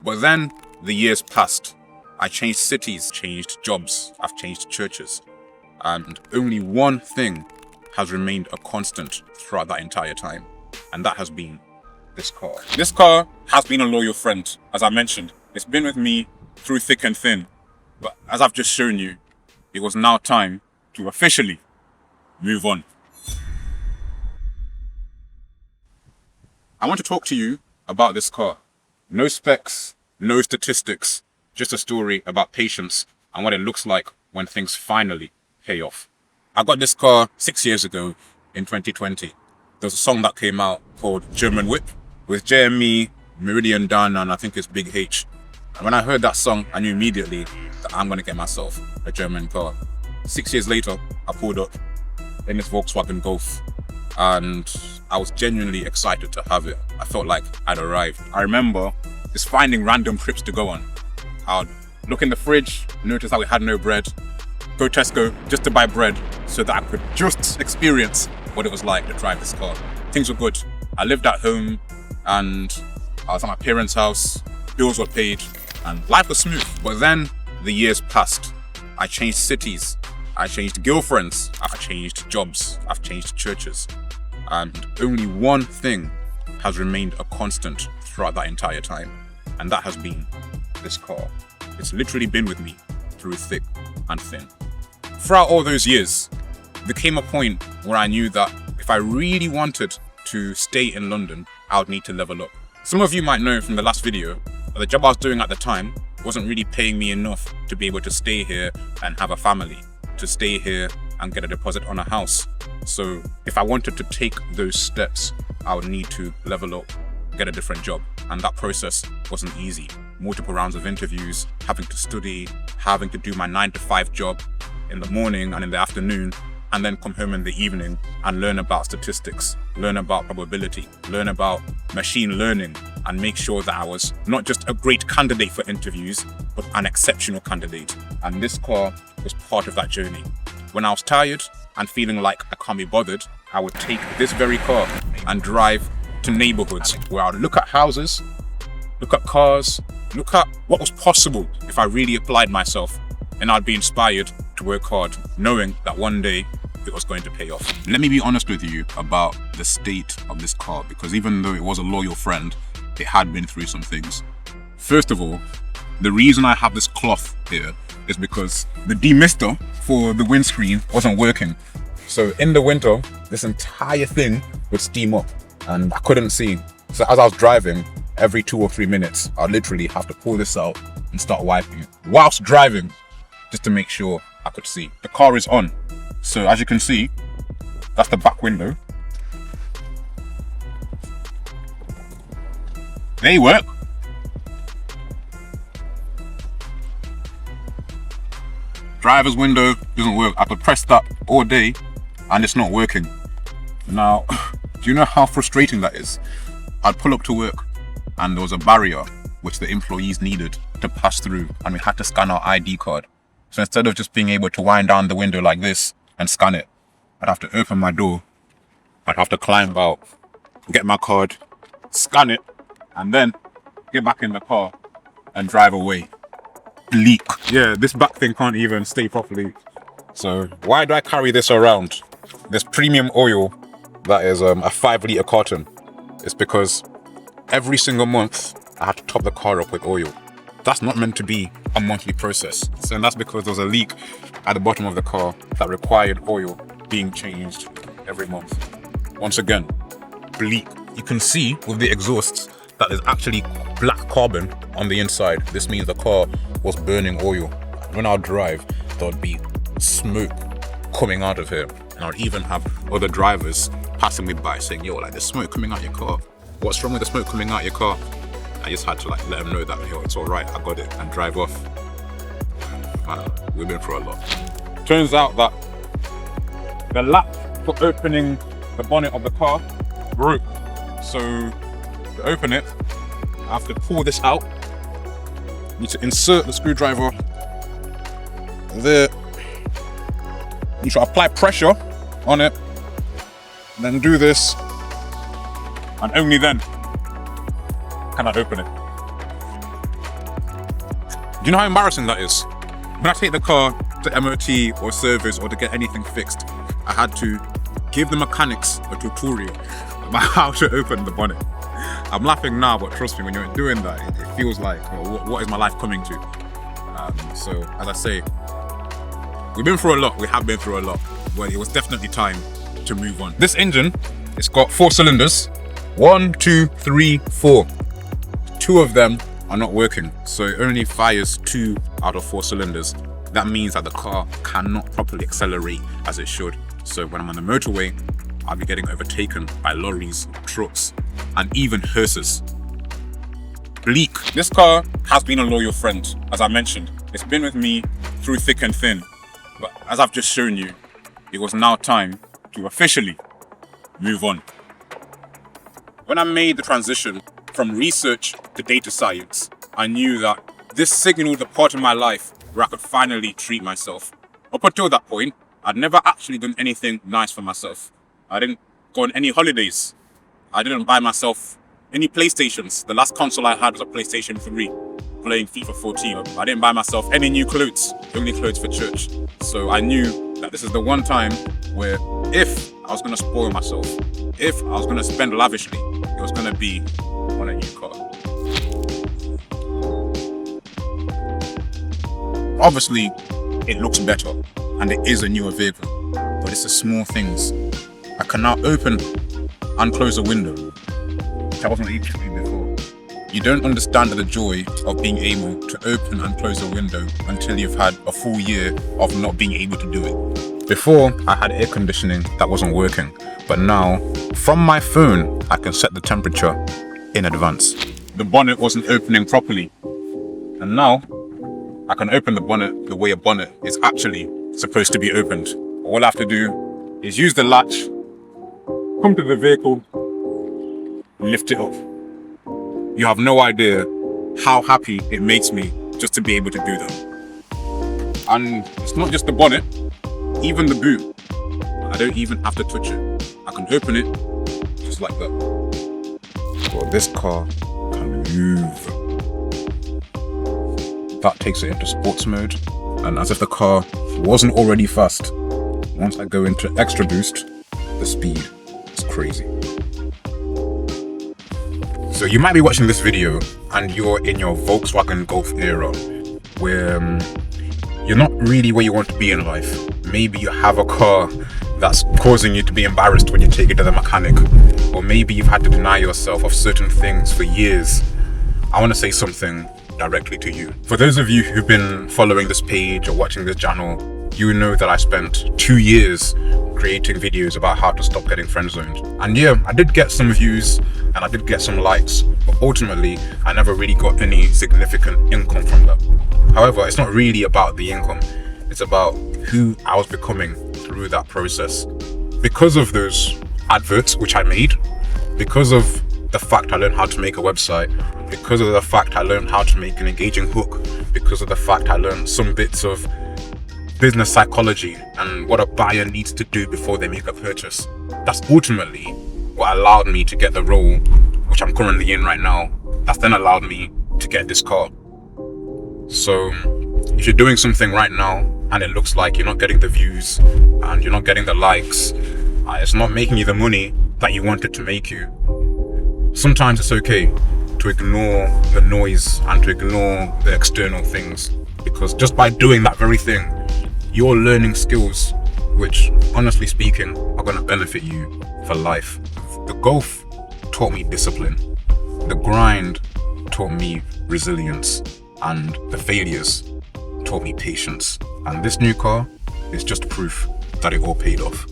But then the years passed. I changed cities, changed jobs, I've changed churches. And only one thing has remained a constant throughout that entire time. And that has been this car. This car has been a loyal friend, as I mentioned. It's been with me through thick and thin. But as I've just shown you, it was now time to officially move on. I want to talk to you about this car. No specs, no statistics, just a story about patience and what it looks like when things finally pay off. I got this car 6 years ago in 2020. There's a song that came out called German Whip with JME, Meridian Dan, and I think it's Big H. And when I heard that song, I knew immediately that I'm going to get myself a German car. 6 years later, I pulled up in this Volkswagen Golf and I was genuinely excited to have it. I felt like I'd arrived. I remember just finding random trips to go on. I'd look in the fridge, notice that we had no bread, go Tesco just to buy bread so that I could just experience what it was like to drive this car. Things were good. I lived at home and I was at my parents' house, bills were paid and life was smooth. But then the years passed. I changed cities, I changed girlfriends, I've changed jobs, I've changed churches. And only one thing has remained a constant throughout that entire time. And that has been this car. It's literally been with me through thick and thin. Throughout all those years, there came a point where I knew that if I really wanted to stay in London, I would need to level up. Some of you might know from the last video that the job I was doing at the time wasn't really paying me enough to be able to stay here and have a family, to stay here and get a deposit on a house. So if I wanted to take those steps, I would need to level up, get a different job. And that process wasn't easy. Multiple rounds of interviews, having to study, having to do my 9-to-5 job in the morning and in the afternoon, and then come home in the evening and learn about statistics, learn about probability, learn about machine learning, and make sure that I was not just a great candidate for interviews, but an exceptional candidate. And this car was part of that journey. When I was tired and feeling like I can't be bothered, I would take this very car and drive to neighborhoods where I would look at houses, look at cars, look at what was possible if I really applied myself, and I'd be inspired to work hard, knowing that one day it was going to pay off. Let me be honest with you about the state of this car, because even though it was a loyal friend, it had been through some things. First of all, the reason I have this cloth here is because the demister for the windscreen wasn't working. So in the winter, this entire thing would steam up and I couldn't see. So as I was driving, every 2 or 3 minutes, I'd literally have to pull this out and start wiping it whilst driving, just to make sure I could see. The car is on. So as you can see, that's the back window. They work. Driver's window doesn't work. I could press that all day and it's not working. Now, do you know how frustrating that is? I'd pull up to work and there was a barrier which the employees needed to pass through and we had to scan our ID card. So instead of just being able to wind down the window like this and scan it, I'd have to open my door, I'd have to climb out, get my card, scan it, and then get back in the car and drive away. Bleak. Yeah, this back thing can't even stay properly. So why do I carry this around? This premium oil that is a 5-litre carton. It's because every single month I have to top the car up with oil. That's not meant to be a monthly process. So and that's because there was a leak at the bottom of the car that required oil being changed every month. Once again, bleak. You can see with the exhausts that there's actually black carbon on the inside. This means the car was burning oil. When I would drive, there would be smoke coming out of here. And I would even have other drivers passing me by saying, yo, like there's smoke coming out your car. What's wrong with the smoke coming out your car? I just had to like let them know that, yo, it's all right, I got it, and drive off. We've been through a lot. Turns out that the latch for opening the bonnet of the car broke. So to open it, I have to pull this out. Need to insert the screwdriver there. Need to apply pressure on it, and then do this, and only then can I open it. Do you know how embarrassing that is? When I take the car to MOT or service or to get anything fixed, I had to give the mechanics a tutorial about how to open the bonnet. I'm laughing now, but trust me, when you're doing that, it feels like, well, what is my life coming to? So, as I say, we've been through a lot. We have been through a lot. But it was definitely time to move on. This engine, it's got 4 cylinders. 1, 2, 3, 4. 2 of them are not working, so it only fires 2 out of 4 cylinders. That means that the car cannot properly accelerate as it should. So when I'm on the motorway, I'll be getting overtaken by lorries, trucks, and even hearses. Bleak. This car has been a loyal friend, as I mentioned. It's been with me through thick and thin. But as I've just shown you, it was now time to officially move on. When I made the transition from research to data science, I knew that this signaled the part of my life where I could finally treat myself. Up until that point, I'd never actually done anything nice for myself. I didn't go on any holidays. I didn't buy myself any PlayStations. The last console I had was a PlayStation 3, playing FIFA 14. I didn't buy myself any new clothes, only clothes for church. So I knew that this is the one time where if I was going to spoil myself, if I was going to spend lavishly, it was going to be on a new car. Obviously, it looks better and it is a newer vehicle, but it's the small things. I can now open and close a window. That wasn't able to do before. You don't understand the joy of being able to open and close a window until you've had a full year of not being able to do it. Before, I had air conditioning that wasn't working, but now, from my phone, I can set the temperature in advance. The bonnet wasn't opening properly, and now I can open the bonnet the way a bonnet is actually supposed to be opened. All I have to do is use the latch, come to the vehicle, lift it up. You have no idea how happy it makes me just to be able to do that. And it's not just the bonnet, even the boot. I don't even have to touch it. I can open it just like that. Well, this car can move. That takes it into sports mode. And as if the car wasn't already fast, once I go into extra boost, the speed is crazy. So you might be watching this video and you're in your Volkswagen Golf era where you're not really where you want to be in life. Maybe you have a car that's causing you to be embarrassed when you take it to the mechanic, or maybe you've had to deny yourself of certain things for years. I want to say something directly to you. For those of you who've been following this page or watching this channel, you know that I spent 2 years creating videos about how to stop getting friend zoned. And yeah, I did get some views and I did get some likes, but ultimately I never really got any significant income from that. However, it's not really about the income, it's about who I was becoming through that process. Because of those adverts which I made, because of the fact I learned how to make a website, because of the fact I learned how to make an engaging hook, because of the fact I learned some bits of business psychology and what a buyer needs to do before they make a purchase. That's ultimately what allowed me to get the role which I'm currently in right now. That's then allowed me to get this car. So if you're doing something right now and it looks like you're not getting the views and you're not getting the likes, it's not making you the money that you want it to make you, sometimes it's okay to ignore the noise and to ignore the external things, because just by doing that very thing, you're learning skills which, honestly speaking, are going to benefit you for life. The Golf taught me discipline, the grind taught me resilience, and the failures taught me patience. And this new car is just proof that it all paid off.